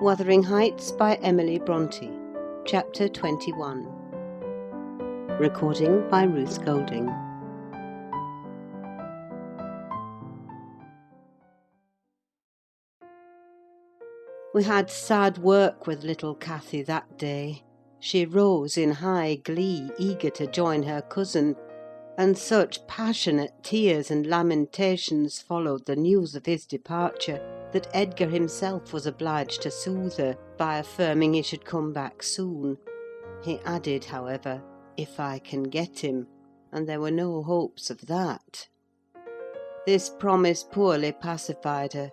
Wuthering Heights by Emily Brontë. Chapter 21. Recording by Ruth Golding. We had sad work with little Cathy that day. She rose in high glee, eager to join her cousin, and such passionate tears and lamentations followed the news of his departure that Edgar himself was obliged to soothe her by affirming he should come back soon. He added, however, "if I can get him," and there were no hopes of that. This promise poorly pacified her,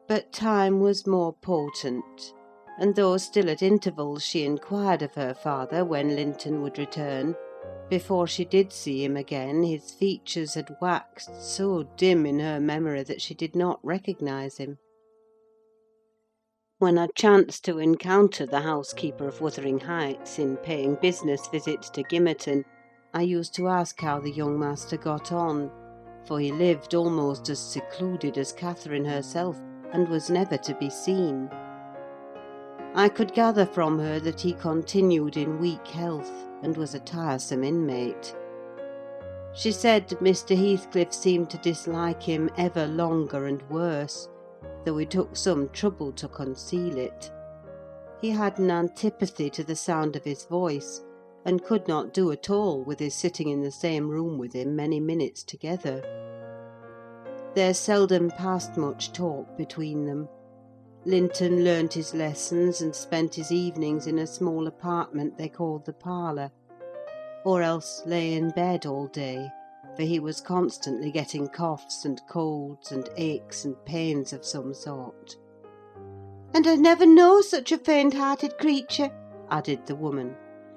but time was more potent, and though still at intervals she inquired of her father when Linton would return, before she did see him again his features had waxed so dim in her memory that she did not recognise him. When I chanced to encounter the housekeeper of Wuthering Heights in paying business visits to Gimmerton, I used to ask how the young master got on, for he lived almost as secluded as Catherine herself, and was never to be seen. I could gather from her that he continued in weak health, and was a tiresome inmate. She said Mr. Heathcliff seemed to dislike him ever longer and worse, though he took some trouble to conceal it. He had an antipathy to the sound of his voice, and could not do at all with his sitting in the same room with him many minutes together. There seldom passed much talk between them. Linton learnt his lessons and spent his evenings in a small apartment they called the parlour, or else lay in bed all day, for he was constantly getting coughs and colds and aches and pains of some sort. "And I never know such a faint-hearted creature," added the woman.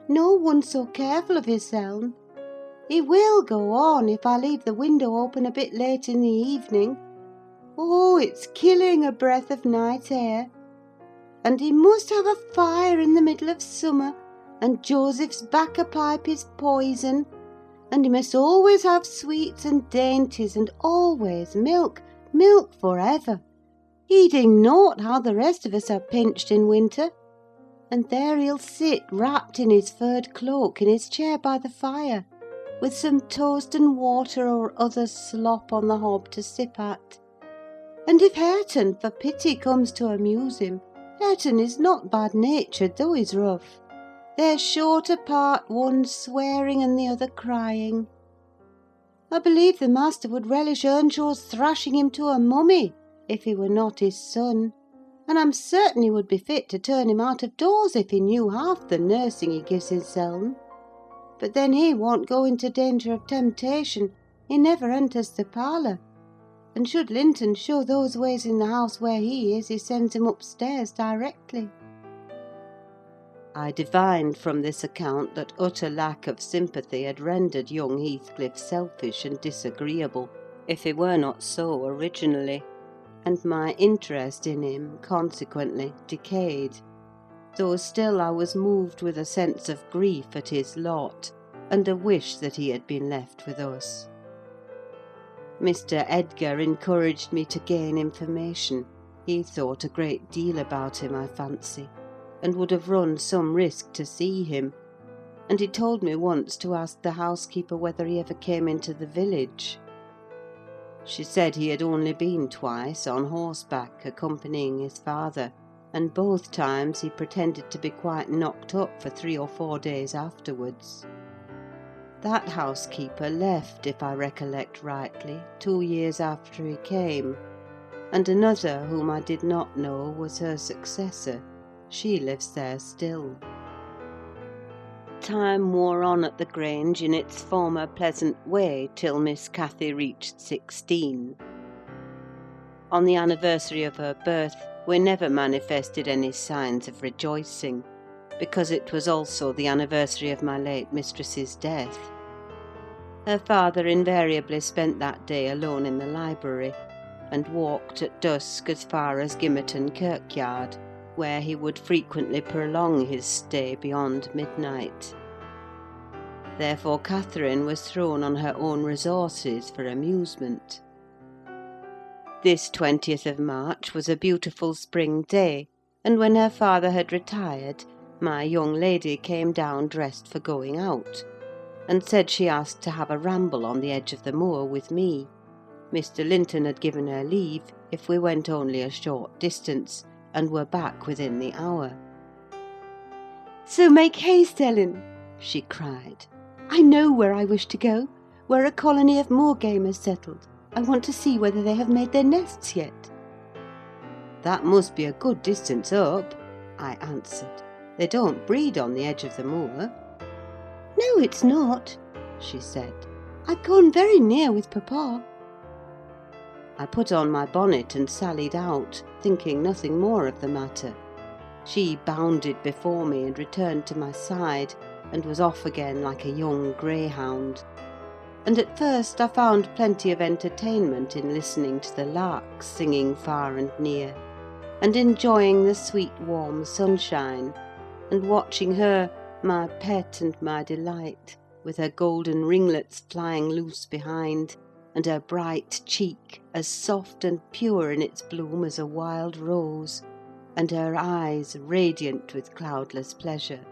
"No one so careful of hisseln. He will go on if I leave the window open a bit late in the evening. Oh, it's killing a breath of night air. And he must have a fire in the middle of summer, and Joseph's bacca pipe is poison, and he must always have sweets and dainties, and always milk, milk for ever, heeding naught how the rest of us are pinched in winter. And there he'll sit wrapped in his furred cloak in his chair by the fire, with some toast and water or other slop on the hob to sip at. And if Hareton, for pity, comes to amuse him, Hareton is not bad-natured, though he's rough. They're sure to part, one swearing and the other crying. I believe the master would relish Earnshaw's thrashing him to a mummy, if he were not his son, and I'm certain he would be fit to turn him out of doors if he knew half the nursing he gives hisseln. But then he won't go into danger of temptation, he never enters the parlour, and should Linton show those ways in the house where he is, he sends him upstairs directly." I divined from this account that utter lack of sympathy had rendered young Heathcliff selfish and disagreeable, if he were not so originally, and my interest in him, consequently, decayed, though still I was moved with a sense of grief at his lot, and a wish that he had been left with us. Mr. Edgar encouraged me to gain information. He thought a great deal about him, I fancy, and would have run some risk to see him, and he told me once to ask the housekeeper whether he ever came into the village. She said he had only been twice on horseback, accompanying his father, and both times he pretended to be quite knocked up for 3 or 4 days afterwards. That housekeeper left, if I recollect rightly, 2 years after he came, and another, whom I did not know, was her successor. She lives there still. Time wore on at the Grange in its former pleasant way till Miss Cathy reached 16. On the anniversary of her birth we never manifested any signs of rejoicing, because it was also the anniversary of my late mistress's death. Her father invariably spent that day alone in the library, and walked at dusk as far as Gimmerton kirkyard, where he would frequently prolong his stay beyond midnight. Therefore Catherine was thrown on her own resources for amusement. This 20th of March was a beautiful spring day, and when her father had retired, my young lady came down dressed for going out, and said she asked to have a ramble on the edge of the moor with me. Mr. Linton had given her leave if we went only a short distance, and were back within the hour. "So make haste, Ellen," she cried. "I know where I wish to go, where a colony of moor game has settled. I want to see whether they have made their nests yet." "That must be a good distance up," I answered. "They don't breed on the edge of the moor." "No, it's not," she said. "I've gone very near with papa." I put on my bonnet and sallied out, thinking nothing more of the matter. She bounded before me and returned to my side, and was off again like a young greyhound. And at first I found plenty of entertainment in listening to the larks singing far and near, and enjoying the sweet warm sunshine, and watching her, my pet and my delight, with her golden ringlets flying loose behind, and her bright cheek as soft and pure in its bloom as a wild rose, and her eyes radiant with cloudless pleasure.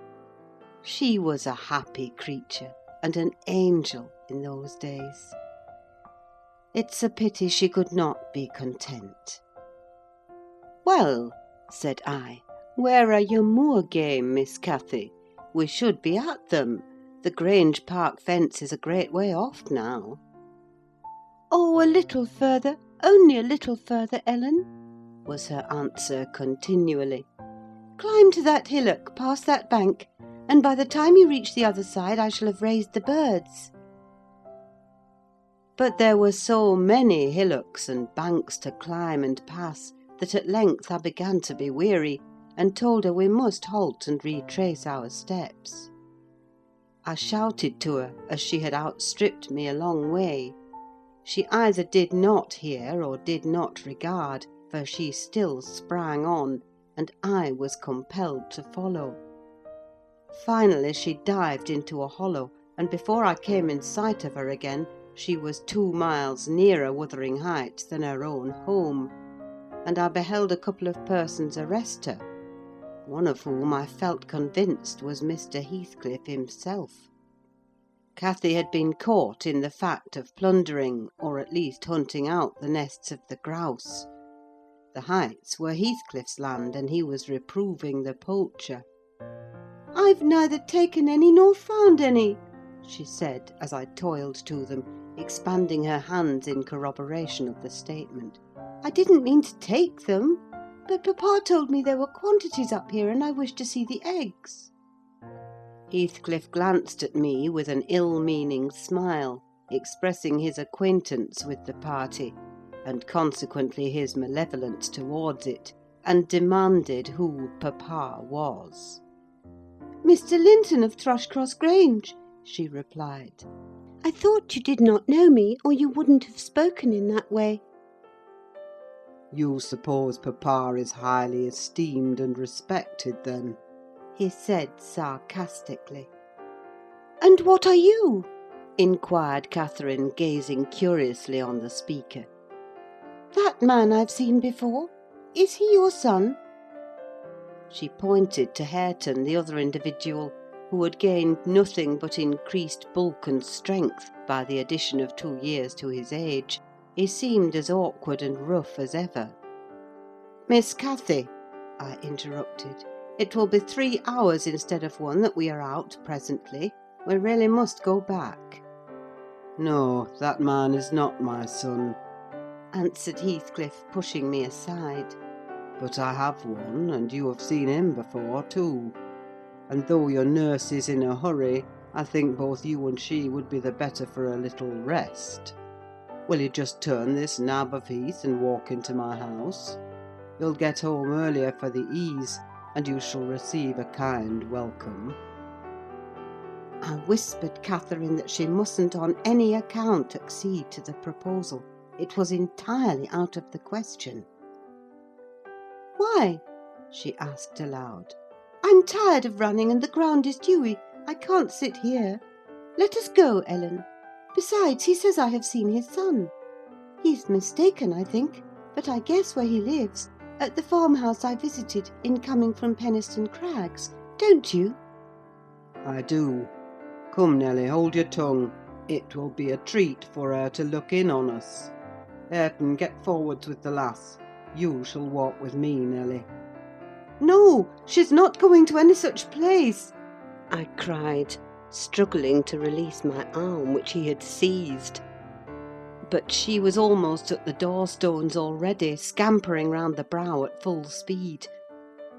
She was a happy creature, and an angel in those days. It's a pity she could not be content. "Well," said I, "where are your moor game, Miss Cathy? We should be at them. The Grange Park fence is a great way off now." "Oh, a little further, only a little further, Ellen," was her answer continually. "Climb to that hillock, past that bank, and by the time you reach the other side I shall have raised the birds." But there were so many hillocks and banks to climb and pass that at length I began to be weary, and told her we must halt and retrace our steps. I shouted to her, as she had outstripped me a long way. She either did not hear or did not regard, for she still sprang on, and I was compelled to follow. Finally she dived into a hollow, and before I came in sight of her again, she was 2 miles nearer Wuthering Heights than her own home, and I beheld a couple of persons arrest her, one of whom I felt convinced was Mr. Heathcliff himself. Cathy had been caught in the fact of plundering, or at least hunting out, the nests of the grouse. The Heights were Heathcliff's land, and he was reproving the poacher. "I've neither taken any nor found any," she said, as I toiled to them, expanding her hands in corroboration of the statement. "I didn't mean to take them, but papa told me there were quantities up here, and I wished to see the eggs." Heathcliff glanced at me with an ill-meaning smile, expressing his acquaintance with the party, and consequently his malevolence towards it, and demanded who papa was. "Mr. Linton of Thrushcross Grange," she replied. "I thought you did not know me, or you wouldn't have spoken in that way." "You suppose papa is highly esteemed and respected, then?" he said sarcastically. "And what are you?" inquired Catherine, gazing curiously on the speaker. "That man I've seen before. Is he your son?" She pointed to Hareton, the other individual, who had gained nothing but increased bulk and strength by the addition of 2 years to his age. He seemed as awkward and rough as ever. "Miss Cathy," I interrupted, "it will be 3 hours instead of 1 that we are out presently. We really must go back." "No, that man is not my son," answered Heathcliff, pushing me aside. "but I have one, and you have seen him before, too. And though your nurse is in a hurry, I think both you and she would be the better for a little rest. Will you just turn this nab of heath and walk into my house? You'll get home earlier for the ease, and you shall receive a kind welcome." I whispered Catherine that she mustn't on any account accede to the proposal. It was entirely out of the question. "Why?" she asked aloud. "I'm tired of running, and the ground is dewy. I can't sit here. Let us go, Ellen. Besides, he says I have seen his son. He's mistaken, I think, but I guess where he lives, at the farmhouse I visited in coming from Penistone Crags, don't you?" "I do. Come, Nelly, hold your tongue. It will be a treat for her to look in on us. Hareton, get forwards with the lass. You shall walk with me, Nelly." "No, she's not going to any such place!" I cried, struggling to release my arm, which he had seized. But she was almost at the door-stones already, scampering round the brow at full speed.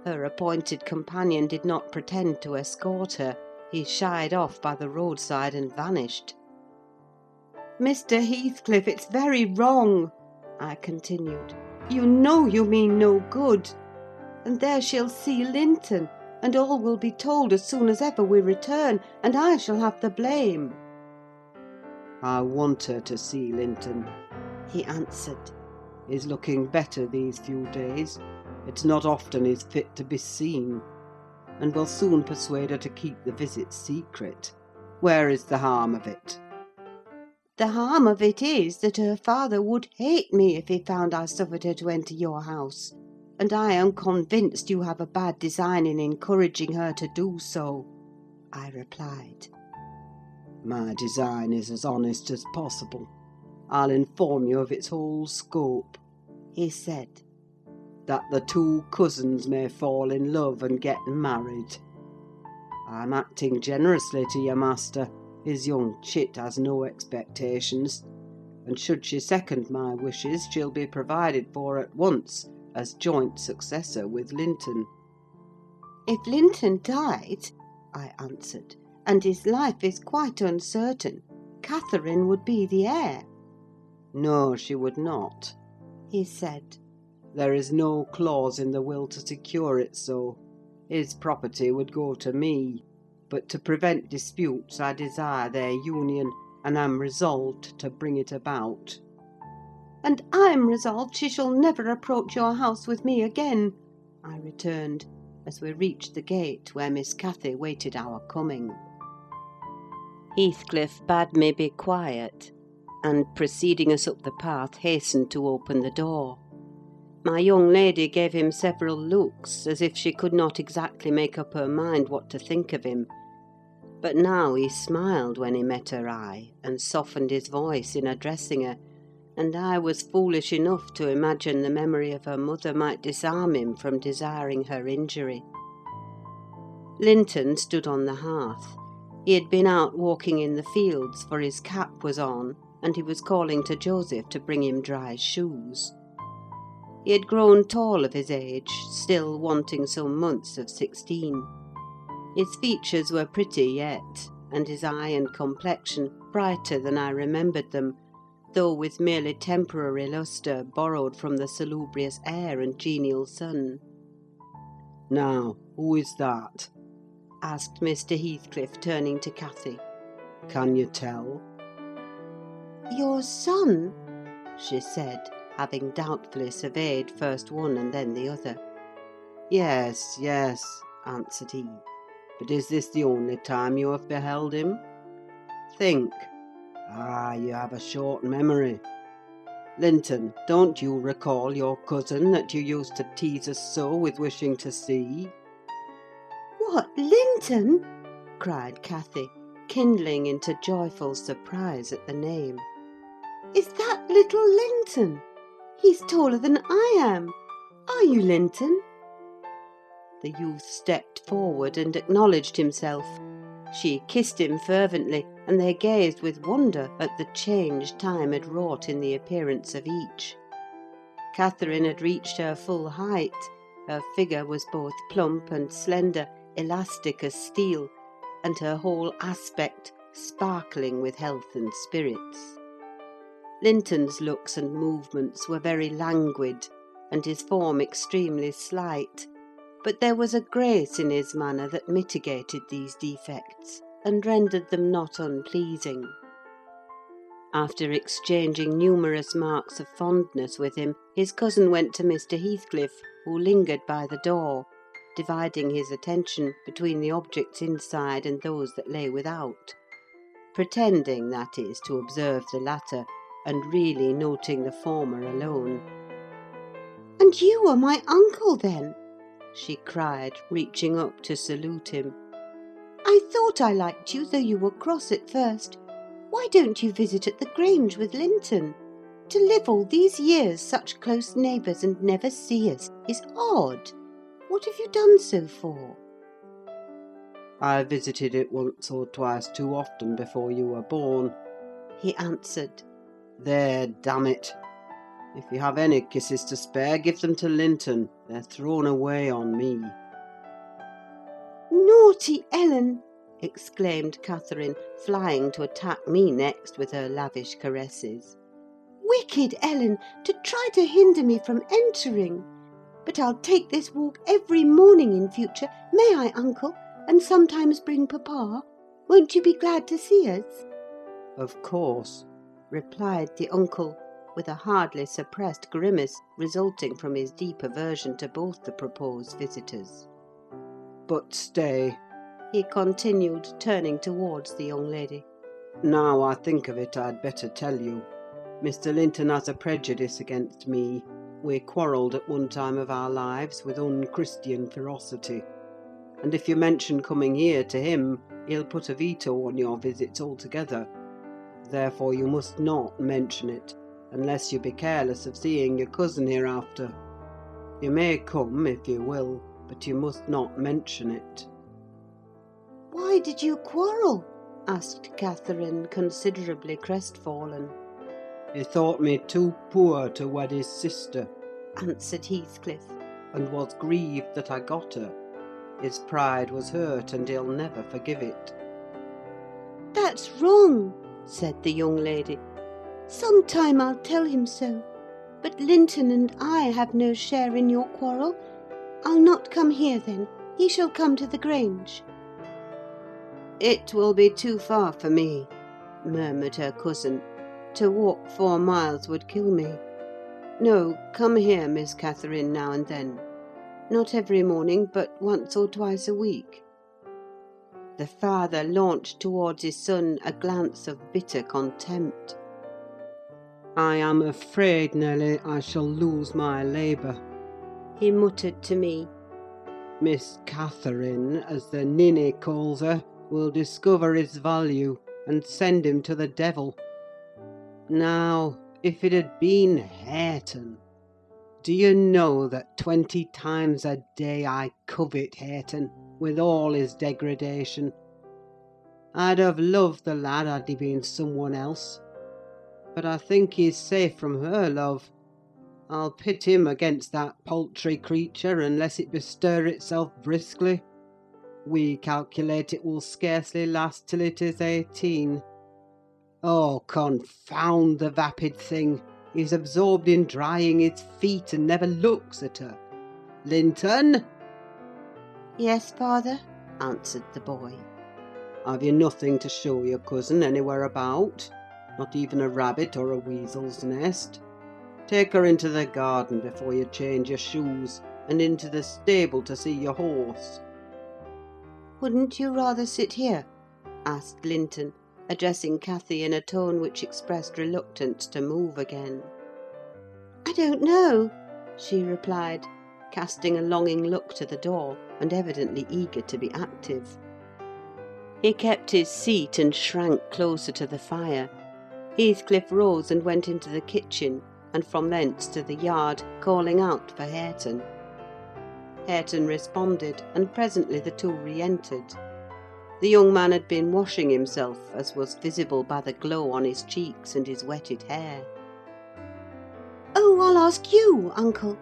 Her appointed companion did not pretend to escort her. He shied off by the roadside and vanished. "Mr. Heathcliff, it's very wrong," I continued. "You know you mean no good. And there she'll see Linton, and all will be told as soon as ever we return, and I shall have the blame." "I want her to see Linton," he answered. "He's looking better these few days. It's not often he's fit to be seen. And we'll soon persuade her to keep the visit secret. Where is the harm of it?" "The harm of it is that her father would hate me if he found I suffered her to enter your house; and I am convinced you have a bad design in encouraging her to do so," I replied. "My design is as honest as possible. I'll inform you of its whole scope," he said. "That the two cousins may fall in love and get married. I'm acting generously to your master. His young chit has no expectations, and should she second my wishes, she'll be provided for at once as joint successor with Linton." "If Linton died," I answered, "and his life is quite uncertain, Catherine would be the heir." "No, she would not," he said. "There is no clause in the will to secure it so. His property would go to me. But to prevent disputes, I desire their union, and am resolved to bring it about." "And I'm resolved she shall never approach your house with me again," I returned, as we reached the gate where Miss Cathy waited our coming. Heathcliff bade me be quiet, and, preceding us up the path, hastened to open the door. My young lady gave him several looks, as if she could not exactly make up her mind what to think of him; but now he smiled when he met her eye, and softened his voice in addressing her, and I was foolish enough to imagine the memory of her mother might disarm him from desiring her injury. Linton stood on the hearth. He had been out walking in the fields, for his cap was on, and he was calling to Joseph to bring him dry shoes. He had grown tall of his age, still wanting some months of 16. His features were pretty yet, and his eye and complexion brighter than I remembered them, though with merely temporary lustre borrowed from the salubrious air and genial sun. "Now, who is that?" asked Mr. Heathcliff, turning to Cathy. "Can you tell?" "Your son," she said, having doubtfully surveyed first one and then the other. Yes, yes," answered he. "But is this the only time you have beheld him? Think. Ah, you have a short memory. Linton, don't you recall your cousin that you used to tease us so with wishing to see?" "What, Linton?" cried Cathy, kindling into joyful surprise at the name. "Is that little Linton? He's taller than I am. Are you Linton?" The youth stepped forward and acknowledged himself. She kissed him fervently, and they gazed with wonder at the change time had wrought in the appearance of each. Catherine had reached her full height. Her figure was both plump and slender, elastic as steel, and her whole aspect sparkling with health and spirits. Linton's looks and movements were very languid, and his form extremely slight, but there was a grace in his manner that mitigated these defects, and rendered them not unpleasing. After exchanging numerous marks of fondness with him, his cousin went to Mr. Heathcliff, who lingered by the door, dividing his attention between the objects inside and those that lay without, pretending, that is, to observe the latter, and really noting the former alone. "And you are my uncle, then?" she cried, reaching up to salute him. "I thought I liked you, though you were cross at first. Why don't you visit at the Grange with Linton? To live all these years such close neighbours and never see us is odd. What have you done so for?" "I visited it once or twice too often before you were born," he answered. "There, damn it! If you have any kisses to spare, give them to Linton. They're thrown away on me." "Naughty Ellen!" exclaimed Catherine, flying to attack me next with her lavish caresses. "Wicked Ellen, to try to hinder me from entering! But I'll take this walk every morning in future, may I, uncle? And sometimes bring papa. Won't you be glad to see us?" "Of course," replied the uncle, with a hardly suppressed grimace resulting from his deep aversion to both the proposed visitors. "But stay," he continued, turning towards the young lady. "now I think of it, I'd better tell you. Mr. Linton has a prejudice against me. We quarrelled at one time of our lives with unchristian ferocity, and if you mention coming here to him, he'll put a veto on your visits altogether. Therefore you must not mention it, unless you be careless of seeing your cousin hereafter. You may come, if you will, but you must not mention it." "Why did you quarrel?" asked Catherine, considerably crestfallen. "He thought me too poor to wed his sister," answered Heathcliff. "and was grieved that I got her. His pride was hurt, and he'll never forgive it." "That's wrong," said the young lady. "Some time I'll tell him so. But Linton and I have no share in your quarrel. I'll not come here, then. He shall come to the Grange." "It will be too far for me," murmured her cousin. "To walk 4 miles would kill me. No, come here, Miss Catherine, now and then. Not every morning, but once or twice a week." The father launched towards his son a glance of bitter contempt. "I am afraid, Nelly, I shall lose my labour. He muttered to me. Miss Catherine, as the ninny calls her, will discover his value, and send him to the devil. Now, if it had been Hareton! Do you know that 20 times a day I covet Hareton, with all his degradation? I'd have loved the lad had he been someone else. But I think he's safe from her love. I'll pit him against that paltry creature, unless it bestir itself briskly. We calculate it will scarcely last till it is 18. Oh, confound the vapid thing! He's absorbed in drying his feet, and never looks at her. Linton!" "Yes, father," answered the boy. "Have you nothing to show your cousin anywhere about? Not even a rabbit or a weasel's nest? Take her into the garden before you change your shoes, and into the stable to see your horse." "Wouldn't you rather sit here?" asked Linton, addressing Cathy in a tone which expressed reluctance to move again. "I don't know," she replied, casting a longing look to the door, and evidently eager to be active. He kept his seat and shrank closer to the fire. Heathcliff rose and went into the kitchen, and from thence to the yard, calling out for Hareton. Hareton responded, and presently the two re-entered. The young man had been washing himself, as was visible by the glow on his cheeks and his wetted hair. "Oh, I'll ask you, uncle!"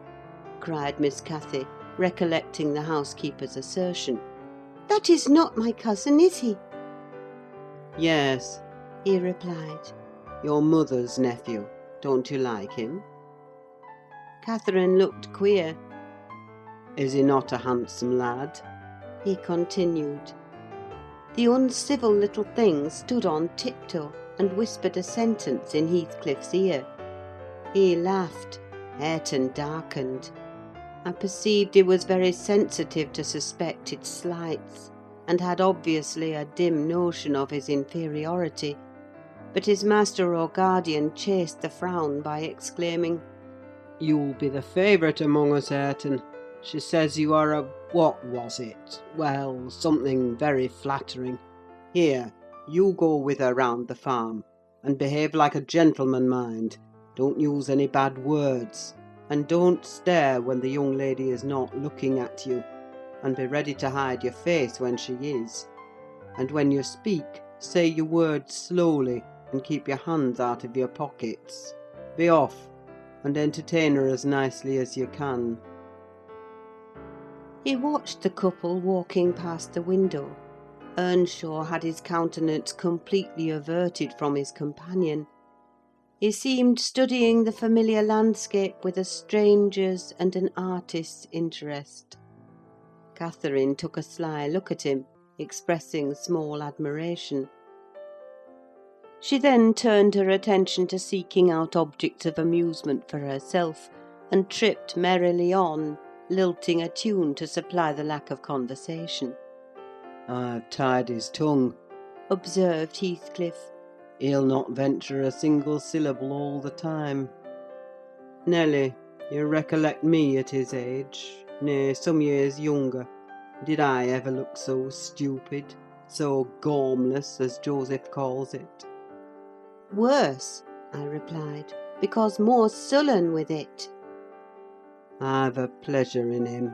cried Miss Cathy, recollecting the housekeeper's assertion. "That is not my cousin, is he?" "Yes," he replied. "your mother's nephew. Don't you like him?" Catherine looked queer. "Is he not a handsome lad?" he continued. The uncivil little thing stood on tiptoe and whispered a sentence in Heathcliff's ear. He laughed. Hareton darkened. I perceived he was very sensitive to suspected slights, and had obviously a dim notion of his inferiority; but his master or guardian chased the frown by exclaiming, You'll be the favourite among us, Hareton. She says you are a... what was it? Well, something very flattering. Here, you go with her round the farm, and behave like a gentleman, mind. Don't use any bad words, and don't stare when the young lady is not looking at you, and be ready to hide your face when she is. And when you speak, say your words slowly, and keep your hands out of your pockets. Be off, and entertain her as nicely as you can. He watched the couple walking past the window. Earnshaw had his countenance completely averted from his companion. He seemed studying the familiar landscape with a stranger's and an artist's interest. Catherine took a sly look at him, expressing small admiration. She then turned her attention to seeking out objects of amusement for herself, and tripped merrily on, lilting a tune to supply the lack of conversation. "I've tied his tongue," observed Heathcliff. "He'll not venture a single syllable all the time. Nelly, you recollect me at his age, nay, some years younger. Did I ever look so stupid, so gormless, as Joseph calls it?" "Worse," I replied, "because more sullen with it." "I've a pleasure in him,"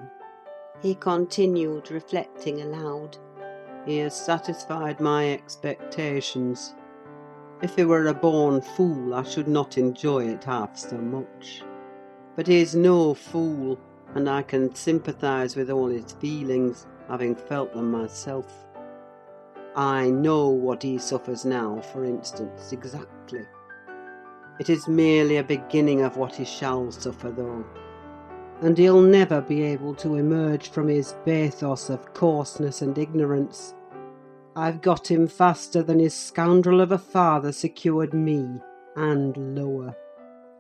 he continued, reflecting aloud. "He has satisfied my expectations. If he were a born fool, I should not enjoy it half so much. But he is no fool, and I can sympathise with all his feelings, having felt them myself. I know what he suffers now, for instance, exactly. It is merely a beginning of what he shall suffer, though. And he'll never be able to emerge from his bathos of coarseness and ignorance. I've got him faster than his scoundrel of a father secured me, and lower,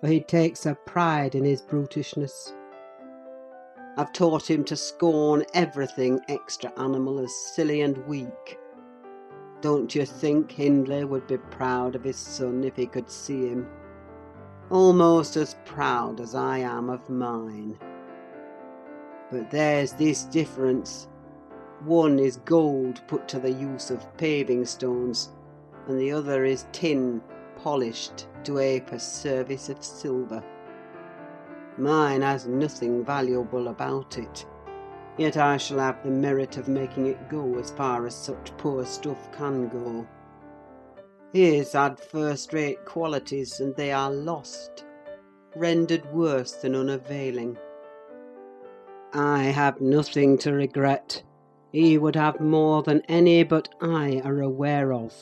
for he takes a pride in his brutishness. I've taught him to scorn everything extra-animal as silly and weak. Don't you think Hindley would be proud of his son if he could see him? Almost as proud as I am of mine. But there's this difference. One is gold put to the use of paving stones, and the other is tin polished to ape a service of silver. Mine has nothing valuable about it, yet I shall have the merit of making it go as far as such poor stuff can go. His had first-rate qualities, and they are lost, rendered worse than unavailing. I have nothing to regret. He would have more than any but I are aware of.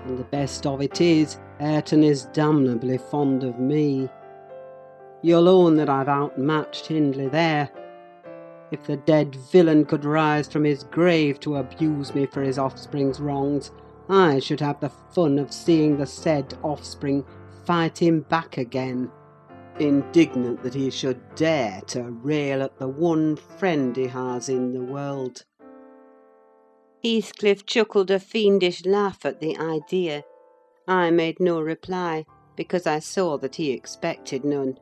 And the best of it is, Hareton is damnably fond of me. You'll own that I've outmatched Hindley there. If the dead villain could rise from his grave to abuse me for his offspring's wrongs, I should have the fun of seeing the said offspring fight him back again, indignant that he should dare to rail at the one friend he has in the world. Heathcliff chuckled a fiendish laugh at the idea. I made no reply, because I saw that he expected none.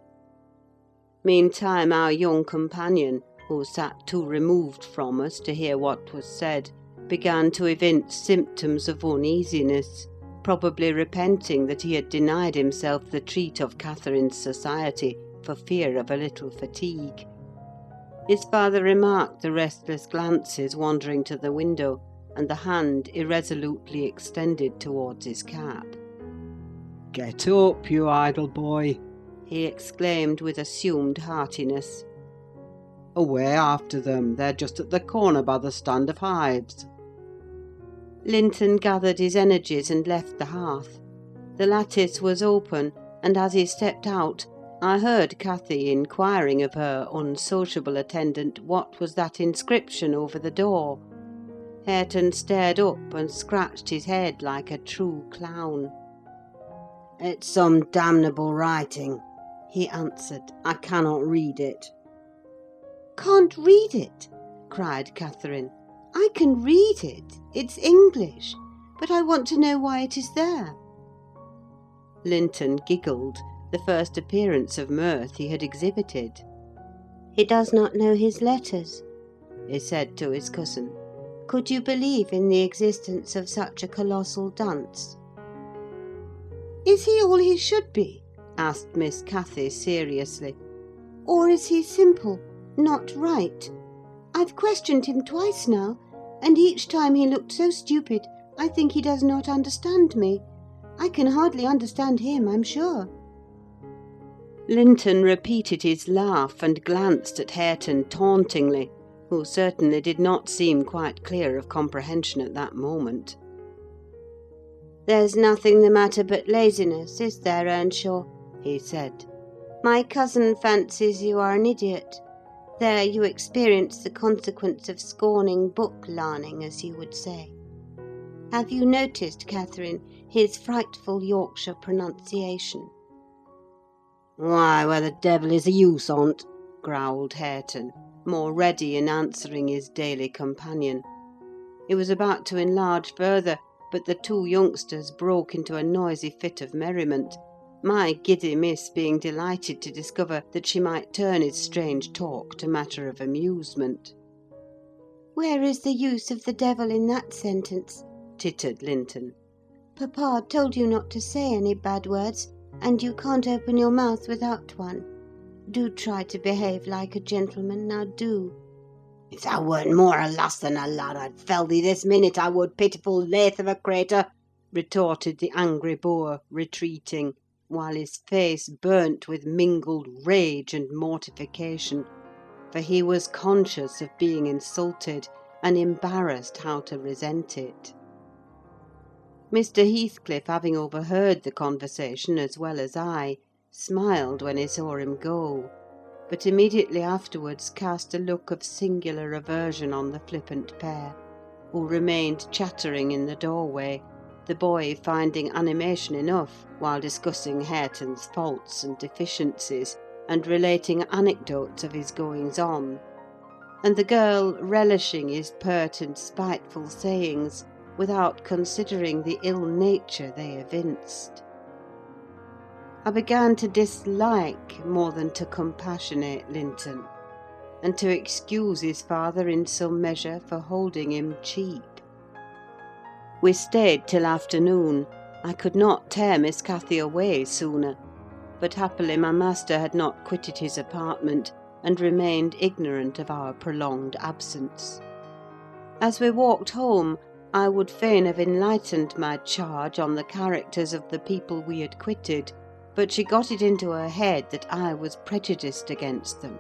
Meantime, our young companion, who sat too removed from us to hear what was said, began to evince symptoms of uneasiness, probably repenting that he had denied himself the treat of Catherine's society for fear of a little fatigue. His father remarked the restless glances wandering to the window, and the hand irresolutely extended towards his cap. "Get up, you idle boy!" he exclaimed with assumed heartiness. "Away after them, they're just at the corner by the stand of hives." Linton gathered his energies and left the hearth. The lattice was open, and as he stepped out, I heard Cathy inquiring of her unsociable attendant what was that inscription over the door. Hareton stared up and scratched his head like a true clown. "It's some damnable writing," he answered. "I cannot read it." "Can't read it?" cried Catherine. "I can read it. It's English, but I want to know why it is there." Linton giggled, the first appearance of mirth he had exhibited. "He does not know his letters," he said to his cousin. "Could you believe in the existence of such a colossal dunce?" "Is he all he should be?" asked Miss Cathy seriously. "Or is he simple, not right? I've questioned him twice now, and each time he looked so stupid I think he does not understand me. I can hardly understand him, I'm sure." Linton repeated his laugh and glanced at Hareton tauntingly, who certainly did not seem quite clear of comprehension at that moment. "There's nothing the matter but laziness, is there, Earnshaw?" he said. "My cousin fancies you are an idiot. There you experience the consequence of scorning book-larning, as you would say. Have you noticed, Catherine, his frightful Yorkshire pronunciation?" "Why, where the devil is the use on't?" growled Hareton, more ready in answering his daily companion. He was about to enlarge further, but the two youngsters broke into a noisy fit of merriment, my giddy miss being delighted to discover that she might turn his strange talk to matter of amusement. "Where is the use of the devil in that sentence?" tittered Linton. "Papa told you not to say any bad words, and you can't open your mouth without one. Do try to behave like a gentleman, now do." "If thou weren't more a lass than a lad, I'd fell thee this minute, I would, pitiful lath of a cratur!" retorted the angry boor, retreating, while his face burnt with mingled rage and mortification, for he was conscious of being insulted, and embarrassed how to resent it. Mr. Heathcliff, having overheard the conversation as well as I, smiled when he saw him go, but immediately afterwards cast a look of singular aversion on the flippant pair, who remained chattering in the doorway, the boy finding animation enough while discussing Hareton's faults and deficiencies, and relating anecdotes of his goings-on, and the girl relishing his pert and spiteful sayings, without considering the ill nature they evinced. I began to dislike more than to compassionate Linton, and to excuse his father in some measure for holding him cheap. We stayed till afternoon. I could not tear Miss Cathy away sooner, but happily my master had not quitted his apartment, and remained ignorant of our prolonged absence. As we walked home, I would fain have enlightened my charge on the characters of the people we had quitted, but she got it into her head that I was prejudiced against them.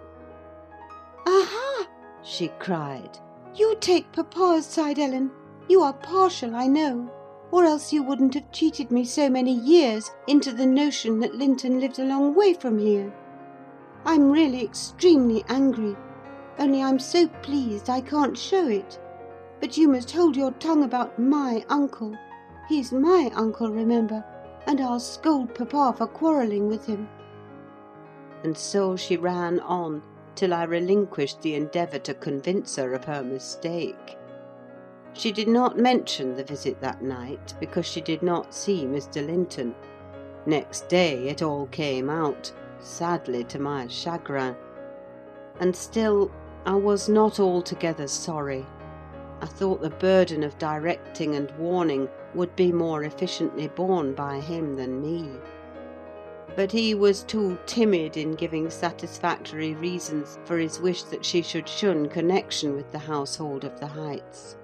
"Aha!" she cried. "You take papa's side, Ellen. You are partial, I know, or else you wouldn't have cheated me so many years into the notion that Linton lived a long way from here. I'm really extremely angry, only I'm so pleased I can't show it. But you must hold your tongue about my uncle. He's my uncle, remember, and I'll scold papa for quarrelling with him." And so she ran on, till I relinquished the endeavour to convince her of her mistake. She did not mention the visit that night, because she did not see Mr. Linton. Next day it all came out, sadly to my chagrin. And still I was not altogether sorry. I thought the burden of directing and warning would be more efficiently borne by him than me. But he was too timid in giving satisfactory reasons for his wish that she should shun connection with the household of the Heights.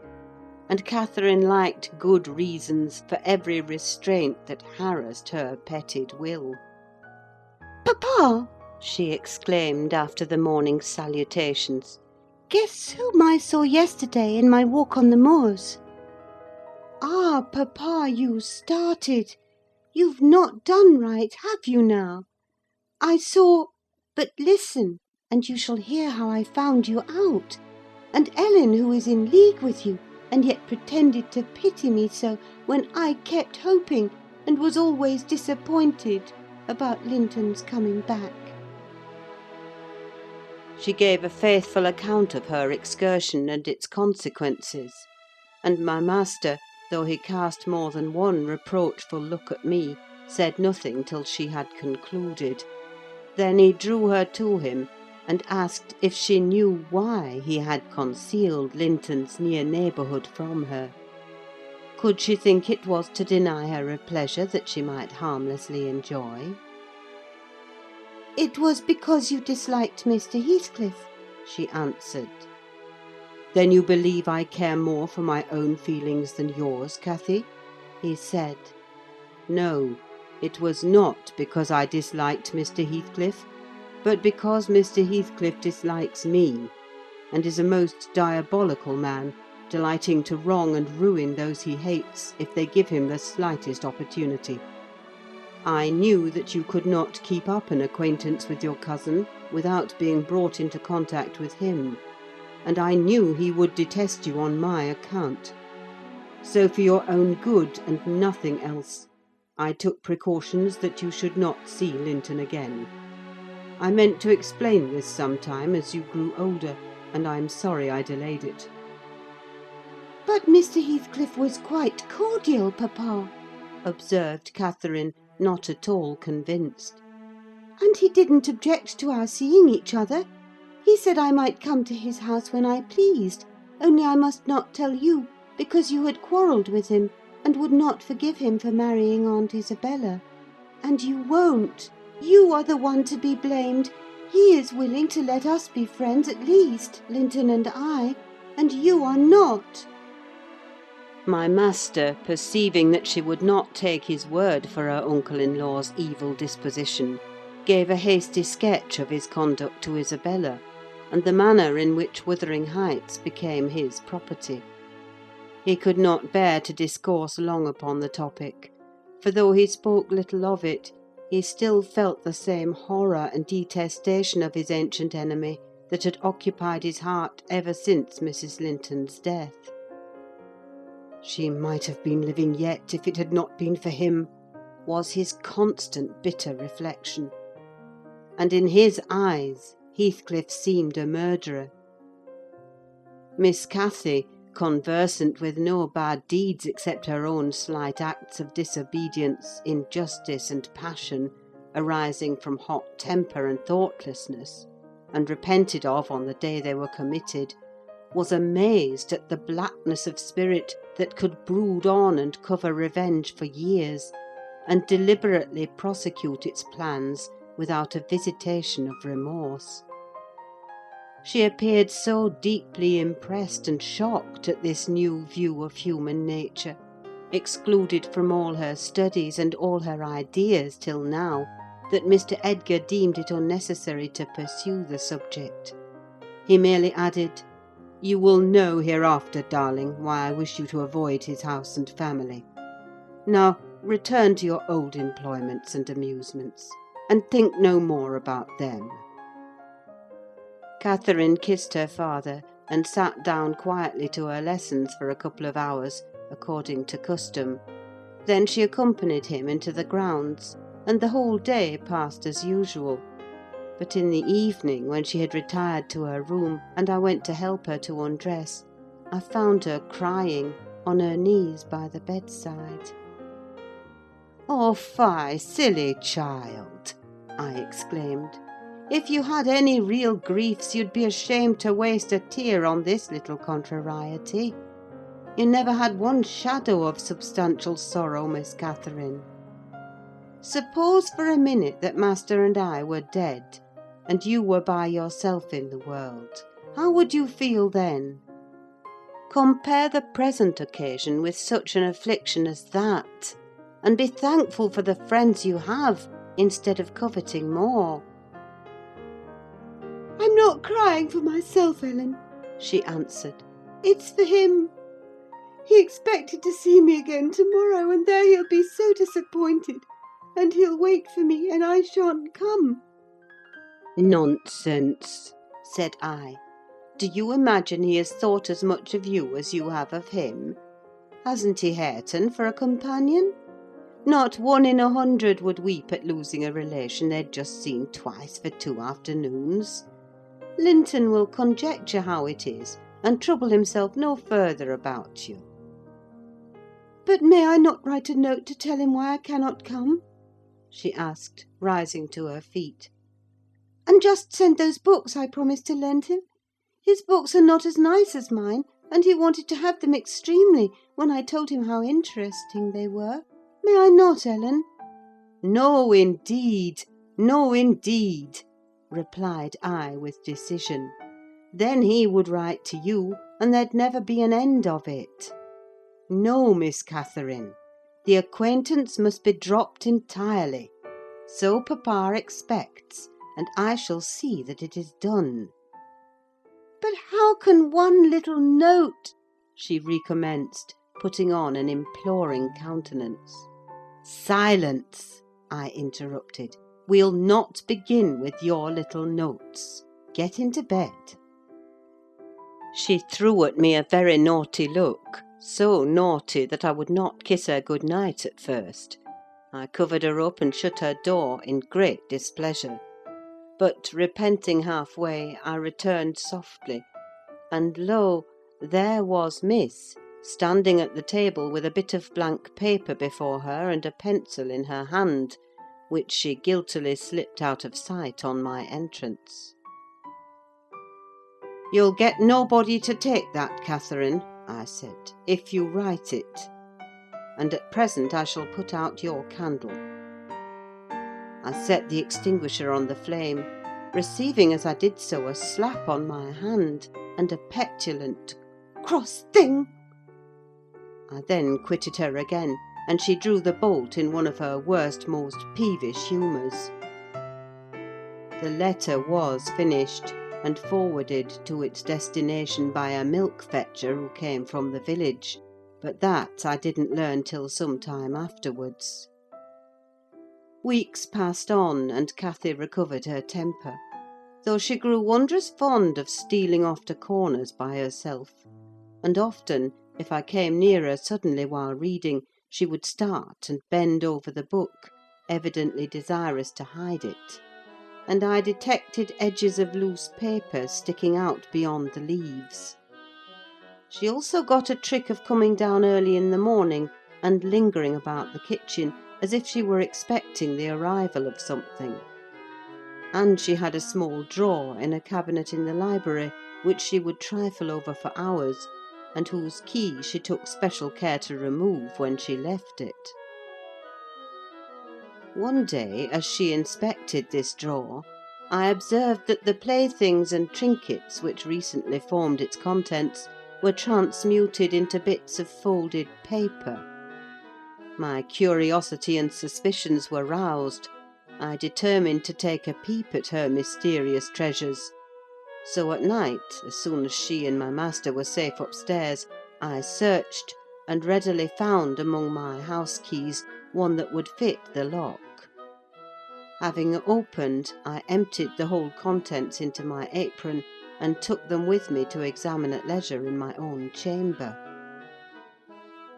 And Catherine liked good reasons for every restraint that harassed her petted will. "Papa!" she exclaimed after the morning's salutations. "Guess whom I saw yesterday in my walk on the moors?" "Ah, papa, you started! You've not done right, have you now? I saw— But listen, and you shall hear how I found you out. And Ellen, who is in league with you, and yet pretended to pity me so, when I kept hoping, and was always disappointed, about Linton's coming back." She gave a faithful account of her excursion and its consequences, and my master, though he cast more than one reproachful look at me, said nothing till she had concluded. Then he drew her to him, and asked if she knew why he had concealed Linton's near neighbourhood from her. Could she think it was to deny her a pleasure that she might harmlessly enjoy? "It was because you disliked Mr. Heathcliff," she answered. "Then you believe I care more for my own feelings than yours, Cathy?" he said. "No, it was not because I disliked Mr. Heathcliff, but because Mr. Heathcliff dislikes me, and is a most diabolical man, delighting to wrong and ruin those he hates, if they give him the slightest opportunity. I knew that you could not keep up an acquaintance with your cousin without being brought into contact with him, and I knew he would detest you on my account. So for your own good, and nothing else, I took precautions that you should not see Linton again. I meant to explain this some time as you grew older, and I am sorry I delayed it." "But Mr. Heathcliff was quite cordial, papa," observed Catherine, not at all convinced. "And he didn't object to our seeing each other. He said I might come to his house when I pleased, only I must not tell you, because you had quarrelled with him, and would not forgive him for marrying Aunt Isabella. And you won't. You are the one to be blamed. He is willing to let us be friends at least, Linton and I, and you are not." My master, perceiving that she would not take his word for her uncle-in-law's evil disposition, gave a hasty sketch of his conduct to Isabella, and the manner in which Wuthering Heights became his property. He could not bear to discourse long upon the topic, for though he spoke little of it, he still felt the same horror and detestation of his ancient enemy that had occupied his heart ever since Mrs. Linton's death. "She might have been living yet, if it had not been for him," was his constant bitter reflection. And in his eyes Heathcliff seemed a murderer. Miss Cathy, conversant with no bad deeds except her own slight acts of disobedience, injustice, and passion, arising from hot temper and thoughtlessness, and repented of on the day they were committed, was amazed at the blackness of spirit that could brood on and cover revenge for years, and deliberately prosecute its plans without a visitation of remorse. She appeared so deeply impressed and shocked at this new view of human nature, excluded from all her studies and all her ideas till now, that Mr. Edgar deemed it unnecessary to pursue the subject. He merely added, "You will know hereafter, darling, why I wish you to avoid his house and family. Now return to your old employments and amusements, and think no more about them." Catherine kissed her father, and sat down quietly to her lessons for a couple of hours, according to custom. Then she accompanied him into the grounds, and the whole day passed as usual. But in the evening, when she had retired to her room, and I went to help her to undress, I found her crying on her knees by the bedside. "Oh, fie, silly child!" I exclaimed. "If you had any real griefs, you'd be ashamed to waste a tear on this little contrariety. You never had one shadow of substantial sorrow, Miss Catherine. Suppose for a minute that master and I were dead, and you were by yourself in the world, how would you feel then? Compare the present occasion with such an affliction as that, and be thankful for the friends you have, instead of coveting more." "I'm not crying for myself, Ellen," she answered. "It's for him. He expected to see me again tomorrow, and there he'll be so disappointed, and he'll wait for me, and I shan't come." "Nonsense," said I. "Do you imagine he has thought as much of you as you have of him? Hasn't he Hareton for a companion? Not 1 in 100 would weep at losing a relation they'd just seen twice for 2 afternoons. Linton will conjecture how it is, and trouble himself no further about you." "But may I not write a note to tell him why I cannot come?" she asked, rising to her feet. And just send those books I promised to lend him. His books are not as nice as mine, and he wanted to have them extremely when I told him how interesting they were. May I not, Ellen? No, indeed, no, indeed, replied I with decision. Then he would write to you, and there'd never be an end of it. No, Miss Catherine, the acquaintance must be dropped entirely. So papa expects, and I shall see that it is done. But how can one little note— she recommenced, putting on an imploring countenance. Silence, I interrupted. We'll not begin with your little notes. Get into bed. She threw at me a very naughty look, so naughty that I would not kiss her good night at first. I covered her up and shut her door in great displeasure. But, repenting halfway, I returned softly, and lo, there was Miss, standing at the table with a bit of blank paper before her and a pencil in her hand, which she guiltily slipped out of sight on my entrance. "You'll get nobody to take that, Catherine," I said, "if you write it. And at present I shall put out your candle." I set the extinguisher on the flame, receiving as I did so a slap on my hand and a petulant "Cross thing!" I then quitted her again, and she drew the bolt in one of her worst, most peevish humours. The letter was finished, and forwarded to its destination by a milk-fetcher who came from the village, but that I didn't learn till some time afterwards. Weeks passed on, and Cathy recovered her temper, though she grew wondrous fond of stealing off to corners by herself, and often, if I came near her suddenly while reading, she would start and bend over the book, evidently desirous to hide it, and I detected edges of loose paper sticking out beyond the leaves. She also got a trick of coming down early in the morning and lingering about the kitchen, as if she were expecting the arrival of something. And she had a small drawer in a cabinet in the library, which she would trifle over for hours, and whose key she took special care to remove when she left it. One day, as she inspected this drawer, I observed that the playthings and trinkets which recently formed its contents were transmuted into bits of folded paper. My curiosity and suspicions were roused. I determined to take a peep at her mysterious treasures. So at night, as soon as she and my master were safe upstairs, I searched, and readily found among my house keys one that would fit the lock. Having opened, I emptied the whole contents into my apron, and took them with me to examine at leisure in my own chamber.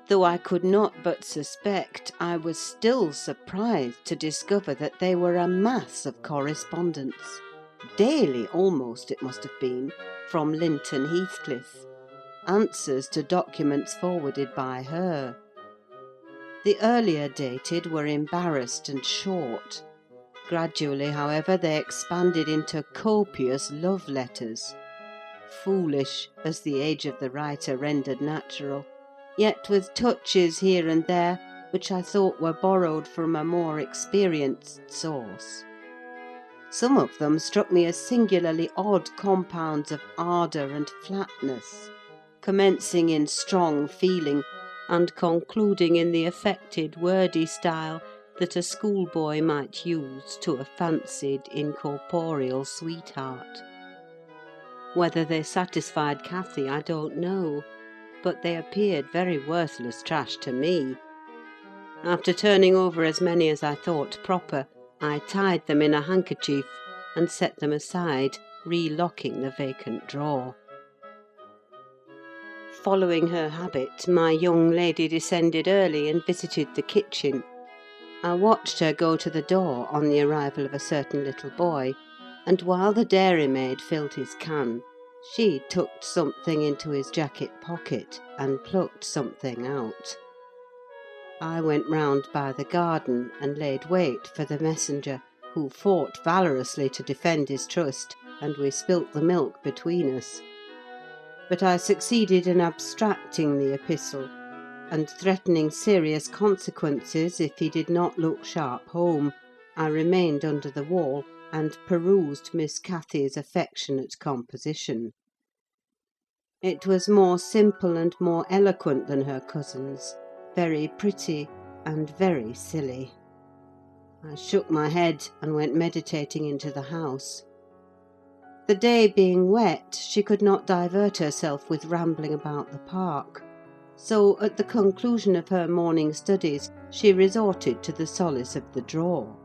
Though I could not but suspect, I was still surprised to discover that they were a mass of correspondence, daily almost it must have been, from Linton Heathcliff, answers to documents forwarded by her. The earlier dated were embarrassed and short. Gradually, however, they expanded into copious love letters, foolish, as the age of the writer rendered natural, yet with touches here and there which I thought were borrowed from a more experienced source. Some of them struck me as singularly odd compounds of ardour and flatness, commencing in strong feeling, and concluding in the affected wordy style that a schoolboy might use to a fancied incorporeal sweetheart. Whether they satisfied Cathy, I don't know, but they appeared very worthless trash to me. After turning over as many as I thought proper, I tied them in a handkerchief, and set them aside, re-locking the vacant drawer. Following her habit, my young lady descended early and visited the kitchen. I watched her go to the door on the arrival of a certain little boy, and while the dairymaid filled his can, she tucked something into his jacket pocket and plucked something out. I went round by the garden and laid wait for the messenger, who fought valorously to defend his trust, and we spilt the milk between us. But I succeeded in abstracting the epistle, and threatening serious consequences if he did not look sharp home, I remained under the wall and perused Miss Cathy's affectionate composition. It was more simple and more eloquent than her cousin's, very pretty and very silly. I shook my head and went meditating into the house. The day being wet, she could not divert herself with rambling about the park, so at the conclusion of her morning studies she resorted to the solace of the drawer.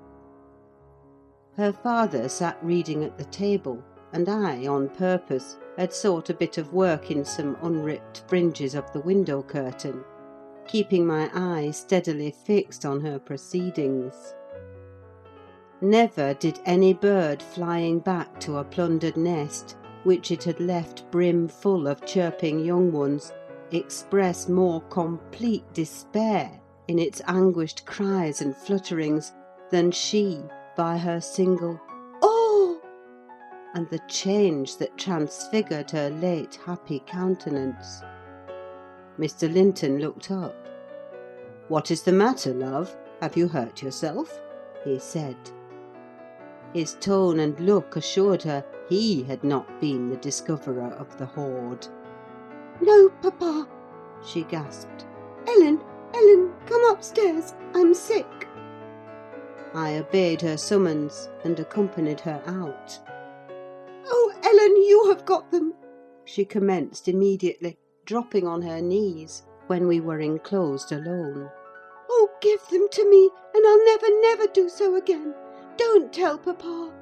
Her father sat reading at the table, and I, on purpose, had sought a bit of work in some unripped fringes of the window curtain, keeping my eye steadily fixed on her proceedings. Never did any bird flying back to a plundered nest, which it had left brim-full of chirping young ones, express more complete despair in its anguished cries and flutterings than she by her single "Oh!" and the change that transfigured her late happy countenance. Mr. Linton looked up. "What is the matter, love? Have you hurt yourself?" he said. His tone and look assured her he had not been the discoverer of the hoard. "No, papa," she gasped. Ellen, come upstairs. I'm sick." I obeyed her summons and accompanied her out. "Oh, Ellen, you have got them," She commenced immediately, dropping on her knees when we were enclosed alone. "Oh, give them to me, and I'll never do so again. Don't tell papa.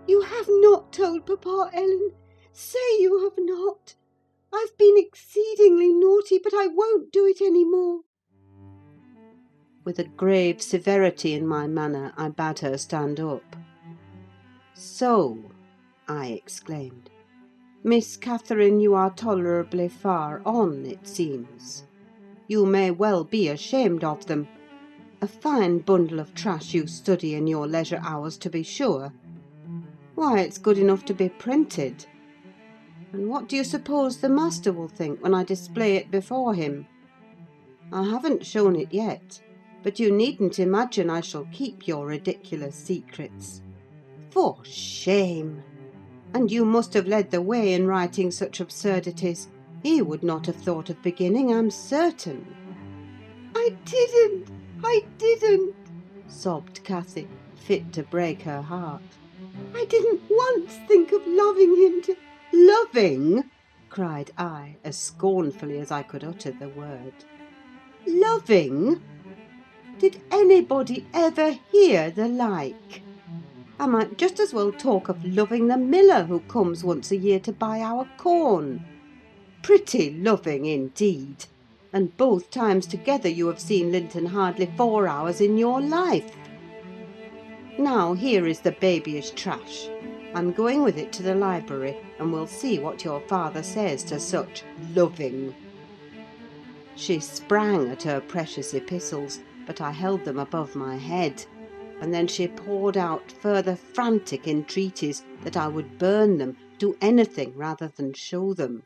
You have not told papa, Ellen. Say you have not. I've been exceedingly naughty, but I won't do it any more." With a grave severity in my manner, I bade her stand up. "So," I exclaimed, "Miss Catherine, you are tolerably far on, it seems. You may well be ashamed of them. A fine bundle of trash you study in your leisure hours, to be sure. Why, it's good enough to be printed. And what do you suppose the master will think when I display it before him? I haven't shown it yet, but you needn't imagine I shall keep your ridiculous secrets. For shame! And you must have led the way in writing such absurdities. He would not have thought of beginning, I'm certain." I didn't, sobbed Cathy, fit to break her heart. I didn't once think of loving him to... "Loving!" cried I, as scornfully as I could utter the word. "Loving! Did anybody ever hear the like? I might just as well talk of loving the miller who comes once a year to buy our corn. Pretty loving, indeed! And both times together you have seen Linton hardly 4 hours in your life. Now here is the babyish trash. I'm going with it to the library, and we'll see what your father says to such loving." She sprang at her precious epistles, but I held them above my head, and then she poured out further frantic entreaties that I would burn them, do anything rather than show them.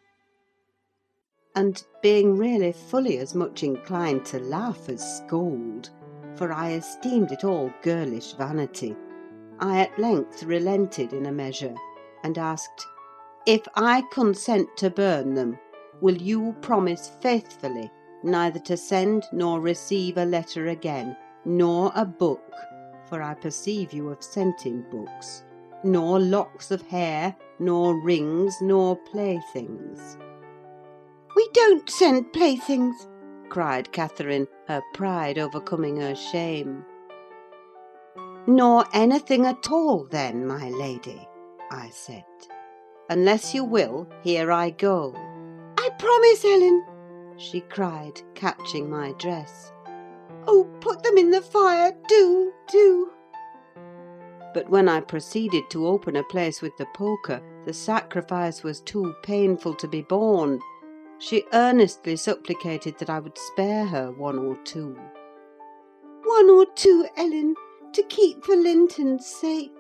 And being really fully as much inclined to laugh as scold, for I esteemed it all girlish vanity, I at length relented in a measure, and asked, "If I consent to burn them, will you promise faithfully neither to send nor receive a letter again, nor a book, for I perceive you have sent him books, nor locks of hair, nor rings, nor playthings?" "We don't send playthings," cried Catherine, her pride overcoming her shame. "Nor anything at all, then, my lady," I said. "Unless you will, here I go." "I promise, Ellen," she cried, catching my dress. "Oh, put them in the fire, do!" But when I proceeded to open a place with the poker, the sacrifice was too painful to be borne. She earnestly supplicated that I would spare her 1 or 2. 1 or 2, Ellen, to keep for Linton's sake."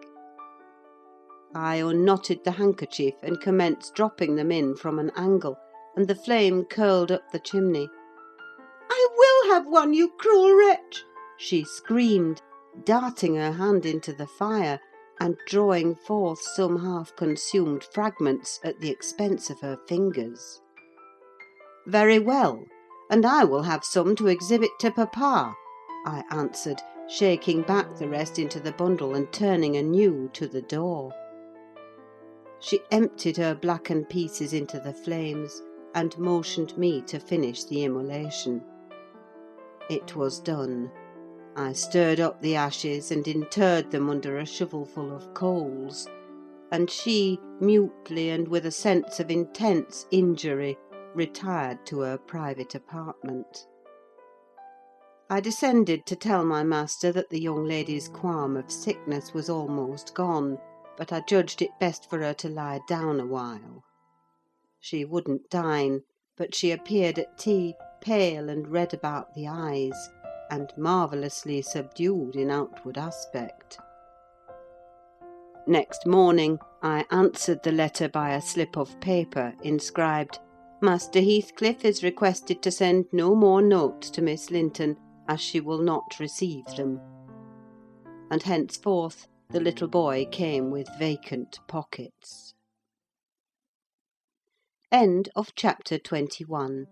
I unknotted the handkerchief and commenced dropping them in from an angle, and the flame curled up the chimney. "I will have one, you cruel wretch!" she screamed, darting her hand into the fire, and drawing forth some half-consumed fragments at the expense of her fingers. "Very well, and I will have some to exhibit to papa," I answered, shaking back the rest into the bundle and turning anew to the door. She emptied her blackened pieces into the flames, and motioned me to finish the immolation. It was done. I stirred up the ashes and interred them under a shovelful of coals, and she, mutely and with a sense of intense injury, retired to her private apartment. I descended to tell my master that the young lady's qualm of sickness was almost gone, but I judged it best for her to lie down a while. She wouldn't dine, but she appeared at tea, pale and red about the eyes, and marvellously subdued in outward aspect. Next morning I answered the letter by a slip of paper inscribed, "Master Heathcliff is requested to send no more notes to Miss Linton, as she will not receive them." And henceforth the little boy came with vacant pockets. End of chapter 21.